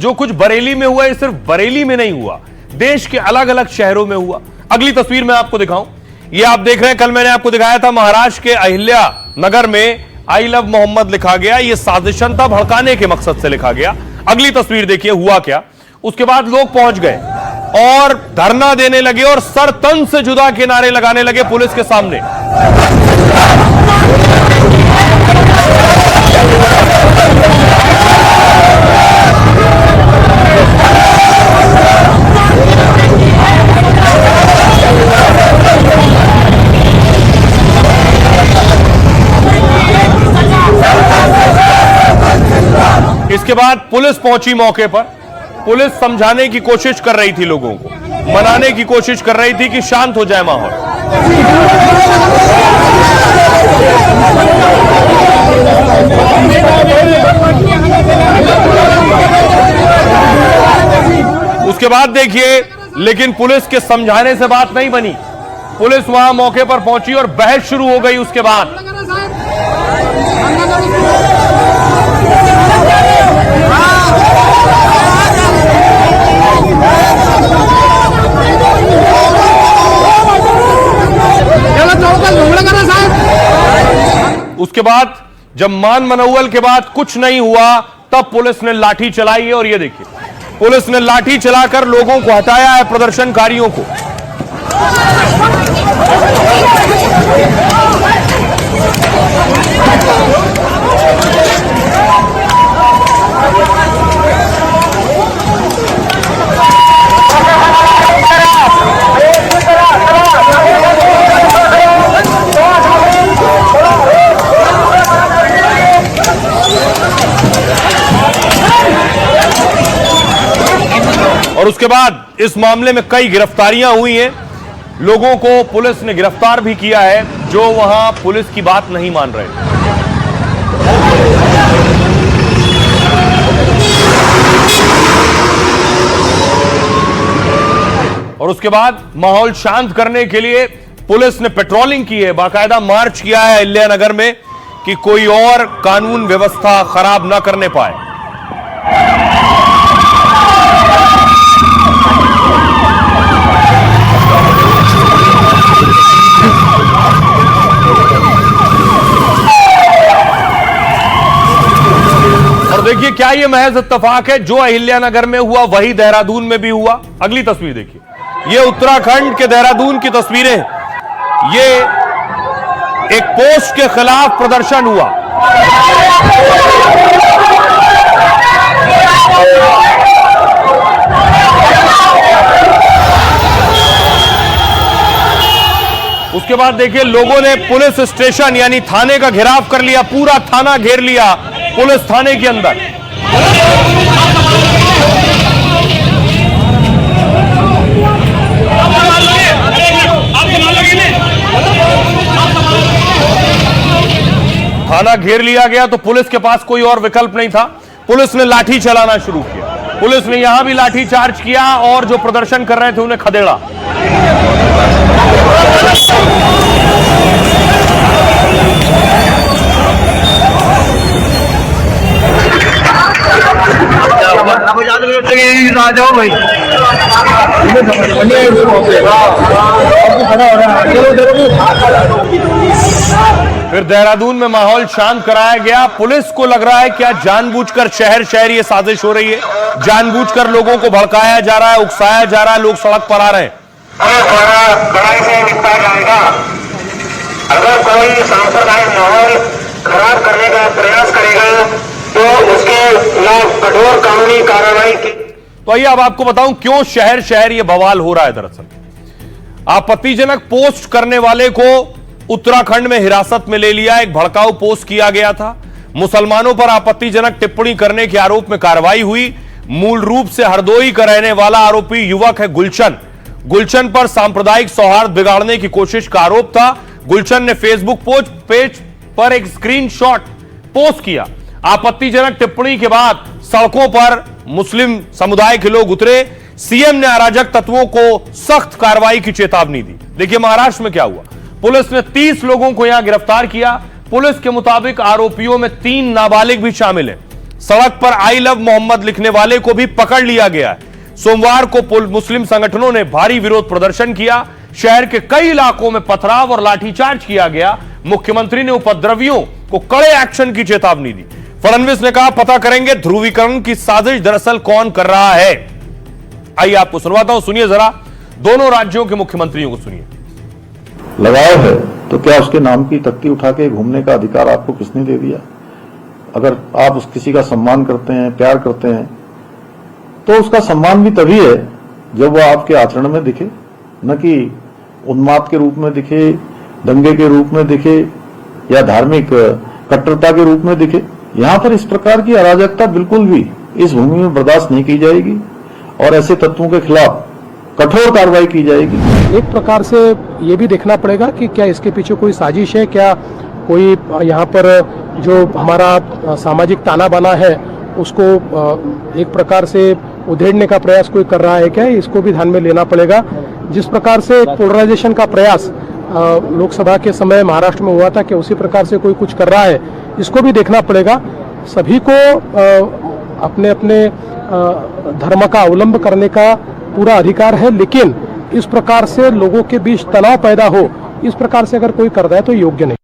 जो कुछ बरेली में हुआ, ये सिर्फ बरेली में नहीं हुआ, देश के अलग अलग शहरों में हुआ। अगली तस्वीर मैं आपको दिखाऊं, ये आप देख रहे हैं, कल मैंने आपको दिखाया था महाराष्ट्र के अहिल्या नगर में आई लव मोहम्मद लिखा गया, ये साजिशन था, भड़काने के मकसद से लिखा गया। अगली तस्वीर देखिए हुआ क्या। उसके बाद लोग पहुंच गए और धरना देने लगे और सर तन से जुदा के नारे लगाने लगे पुलिस के सामने। इसके बाद पुलिस पहुंची मौके पर। पुलिस समझाने की कोशिश कर रही थी, लोगों को मनाने की कोशिश कर रही थी कि शांत हो जाए माहौल। उसके बाद देखिए, लेकिन पुलिस के समझाने से बात नहीं बनी। पुलिस वहां मौके पर पहुंची और बहस शुरू हो गई। उसके बाद उसके बाद जब मान मनौवल के बाद कुछ नहीं हुआ, तब पुलिस ने लाठी चलाई है। और ये देखिए, पुलिस ने लाठी चलाकर लोगों को हटाया है, प्रदर्शनकारियों को। और उसके बाद इस मामले में कई गिरफ्तारियां हुई हैं। लोगों को पुलिस ने गिरफ्तार भी किया है जो वहां पुलिस की बात नहीं मान रहे। और उसके बाद माहौल शांत करने के लिए पुलिस ने पेट्रोलिंग की है, बाकायदा मार्च किया है अहिल्या नगर में कि कोई और कानून व्यवस्था खराब ना करने पाए। और देखिए, क्या ये महज इत्तेफाक है? जो अहिल्या नगर में हुआ वही देहरादून में भी हुआ। अगली तस्वीर देखिए, ये उत्तराखंड के देहरादून की तस्वीरें। ये एक पोस्ट के खिलाफ प्रदर्शन हुआ। उसके बाद देखिए, लोगों ने पुलिस स्टेशन यानी थाने का घेराव कर लिया, पूरा थाना घेर लिया पुलिस थाने के अंदर। थाना घेर लिया गया तो पुलिस के पास कोई और विकल्प नहीं था। पुलिस ने लाठी चलाना शुरू किया। पुलिस ने यहां भी लाठी चार्ज किया और जो प्रदर्शन कर रहे थे उन्हें खदेड़ा। फिर देहरादून में माहौल शांत कराया गया। पुलिस को लग रहा है क्या जानबूझकर शहर शहर ये साजिश हो रही है, जानबूझकर लोगों को भड़काया जा रहा है, उकसाया जा रहा है, लोग सड़क पर आ रहे हैं। कड़ाई से निपटा जाएगा। अगर कोई सांप्रदायिक माहौल खराब करने का प्रयास करेगा तो उसके खिलाफ कठोर कानूनी कार्रवाई की। तो आइए अब आपको बताऊं क्यों शहर शहर ये बवाल हो रहा है। दरअसल आपत्तिजनक पोस्ट करने वाले को उत्तराखंड में हिरासत में ले लिया। एक भड़काऊ पोस्ट किया गया था। मुसलमानों पर आपत्तिजनक टिप्पणी करने के आरोप में कार्रवाई हुई। मूल रूप से हरदोई का रहने वाला आरोपी युवक है गुलशन। गुलशन पर सांप्रदायिक सौहार्द बिगाड़ने की कोशिश का आरोप था। गुलशन ने फेसबुक पेज पर एक स्क्रीनशॉट पोस्ट किया। आपत्तिजनक टिप्पणी के बाद सड़कों पर मुस्लिम समुदाय के लोग उतरे। सीएम ने अराजक तत्वों को सख्त कार्रवाई की चेतावनी दी। देखिए महाराष्ट्र में क्या हुआ। पुलिस ने 30 लोगों को यहां गिरफ्तार किया। पुलिस के मुताबिक आरोपियों में 3 नाबालिग भी शामिल हैं। सड़क पर आई लव मोहम्मद लिखने वाले को भी पकड़ लिया गया है। सोमवार को मुस्लिम संगठनों ने भारी विरोध प्रदर्शन किया। शहर के कई इलाकों में पथराव और लाठीचार्ज किया गया। मुख्यमंत्री ने उपद्रवियों को कड़े एक्शन की चेतावनी दी। फडणवीस ने कहा, पता करेंगे ध्रुवीकरण की साजिश दरअसल कौन कर रहा है। आइए आपको सुनवाता हूं, सुनिए जरा दोनों राज्यों के मुख्यमंत्रियों को सुनिए। लगाव है तो क्या उसके नाम की तख्ती उठा के घूमने का अधिकार आपको किसने दे दिया? अगर आप उस किसी का सम्मान करते हैं, प्यार करते हैं, तो उसका सम्मान भी तभी है जब वो आपके आचरण में दिखे, न कि उन्माद के रूप में दिखे, दंगे के रूप में दिखे या धार्मिक कट्टरता के रूप में दिखे। यहां पर इस प्रकार की अराजकता बिल्कुल भी इस भूमि में बर्दाश्त नहीं की जाएगी और ऐसे तत्वों के खिलाफ कठोर कार्रवाई की जाएगी। एक प्रकार से ये भी देखना पड़ेगा कि क्या इसके पीछे कोई साजिश है, क्या कोई यहाँ पर जो हमारा सामाजिक ताना बाना है उसको एक प्रकार से उधेड़ने का प्रयास कोई कर रहा है क्या, इसको भी ध्यान में लेना पड़ेगा। जिस प्रकार से पोलराइजेशन का प्रयास लोकसभा के समय महाराष्ट्र में हुआ था कि उसी प्रकार से कोई कुछ कर रहा है, इसको भी देखना पड़ेगा। सभी को अपने अपने धर्म का अवलंब करने का पूरा अधिकार है, लेकिन इस प्रकार से लोगों के बीच तनाव पैदा हो, इस प्रकार से अगर कोई कर रहा है तो योग्य नहीं।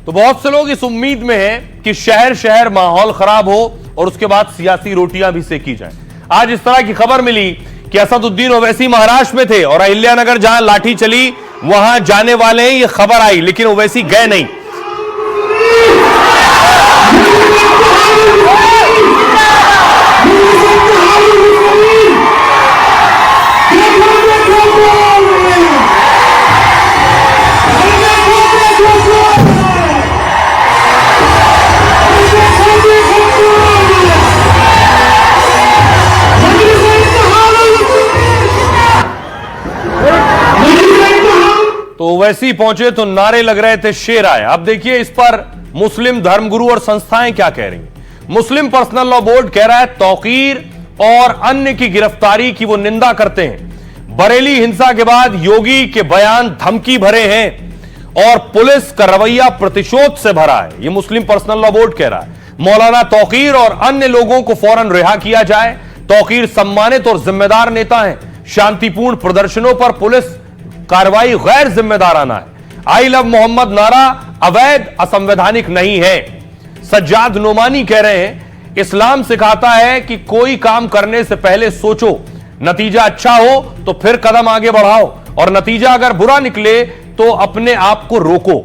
तो बहुत से लोग इस उम्मीद में हैं कि शहर शहर माहौल खराब हो और उसके बाद सियासी रोटियां भी सेकी जाएं। आज इस तरह की खबर मिली कि असदुद्दीन ओवैसी महाराष्ट्र में थे और अहिल्यानगर जहां लाठी चली वहां जाने वाले हैं, ये खबर आई, लेकिन ओवैसी गए नहीं। तो ओवैसी पहुंचे तो नारे लग रहे थे, शेर आए। अब देखिए इस पर मुस्लिम धर्मगुरु और संस्थाएं क्या कह रही हैं। मुस्लिम पर्सनल लॉ बोर्ड कह रहा है तौकीर और अन्य की गिरफ्तारी की वो निंदा करते हैं। बरेली हिंसा के बाद योगी के बयान धमकी भरे हैं और पुलिस का रवैया प्रतिशोध से भरा है, ये मुस्लिम पर्सनल लॉ बोर्ड कह रहा है। मौलाना तौकीर और अन्य लोगों को फौरन रिहा किया जाए। तौकीर सम्मानित और जिम्मेदार नेता हैं। शांतिपूर्ण प्रदर्शनों पर पुलिस कार्रवाई गैर जिम्मेदाराना है। आई लव मोहम्मद नारा अवैध असंवैधानिक नहीं है। सज्जाद नोमानी कह रहे हैं इस्लाम सिखाता है कि कोई काम करने से पहले सोचो, नतीजा अच्छा हो तो फिर कदम आगे बढ़ाओ और नतीजा अगर बुरा निकले तो अपने आप को रोको।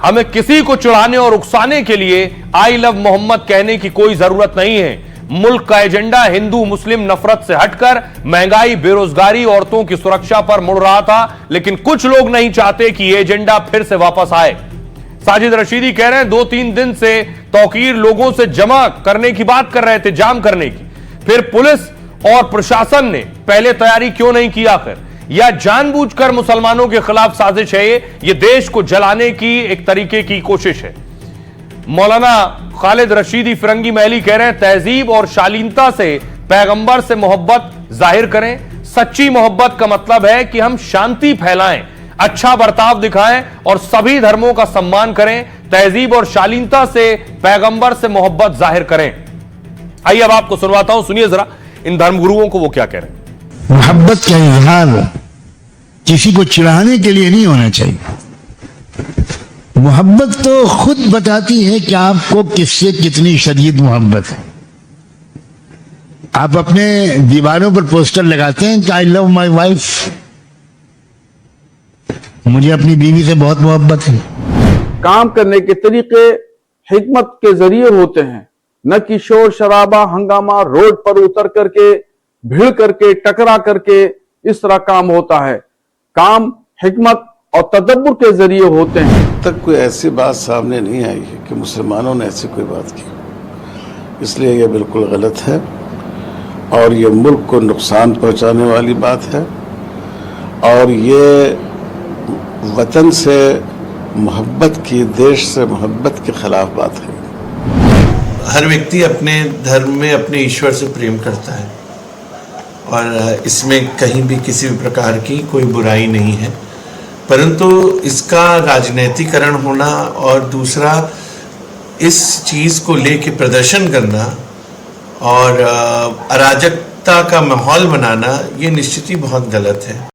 हमें किसी को चिढ़ाने और उकसाने के लिए आई लव मोहम्मद कहने की कोई जरूरत नहीं है। मुल्क का एजेंडा हिंदू मुस्लिम नफरत से हटकर महंगाई, बेरोजगारी, औरतों की सुरक्षा पर मुड़ रहा था, लेकिन कुछ लोग नहीं चाहते कि यह एजेंडा फिर से वापस आए। साजिद रशीदी कह रहे हैं 2-3 दिन से तौकीर लोगों से जमा करने की बात कर रहे थे, जाम करने की, फिर पुलिस और प्रशासन ने पहले तैयारी क्यों नहीं की आखिर, या जानबूझकर मुसलमानों के खिलाफ साजिश है ये देश को जलाने की एक तरीके की कोशिश है। मौलाना खालिद रशीदी फिरंगी महली कह रहे हैं तहजीब और शालीनता से पैगंबर से मोहब्बत जाहिर करें। सच्ची मोहब्बत का मतलब है कि हम शांति फैलाएं, अच्छा बर्ताव दिखाएं और सभी धर्मों का सम्मान करें। तहजीब और शालीनता से पैगंबर से मोहब्बत जाहिर करें। आइए अब आपको सुनवाता हूं, सुनिए जरा इन धर्मगुरुओं को वो क्या कह रहे हैं। मोहब्बत का इजहार किसी को चिढ़ाने के लिए नहीं होना चाहिए। मोहब्बत तो खुद बताती है कि आपको किससे कितनी शदीद मोहब्बत है। आप अपने दीवारों पर पोस्टर लगाते हैं कि आई लव माई वाइफ, मुझे अपनी बीवी से बहुत मोहब्बत है। काम करने के तरीके हिकमत के जरिए होते हैं, न कि शोर शराबा हंगामा, रोड पर उतर करके भीड़ करके टकरा करके इस तरह काम होता है। काम हिकमत और तदब्बुर के जरिए होते हैं। तक कोई ऐसी बात सामने नहीं आई है कि मुसलमानों ने ऐसी कोई बात की, इसलिए यह बिल्कुल गलत है और ये मुल्क को नुकसान पहुंचाने वाली बात है और ये वतन से मोहब्बत की, देश से मोहब्बत के खिलाफ बात है। हर व्यक्ति अपने धर्म में अपने ईश्वर से प्रेम करता है और इसमें कहीं भी किसी भी प्रकार की कोई बुराई नहीं है, परंतु इसका राजनीतिकरण होना और दूसरा इस चीज़ को लेके प्रदर्शन करना और अराजकता का माहौल बनाना ये निश्चित ही बहुत गलत है।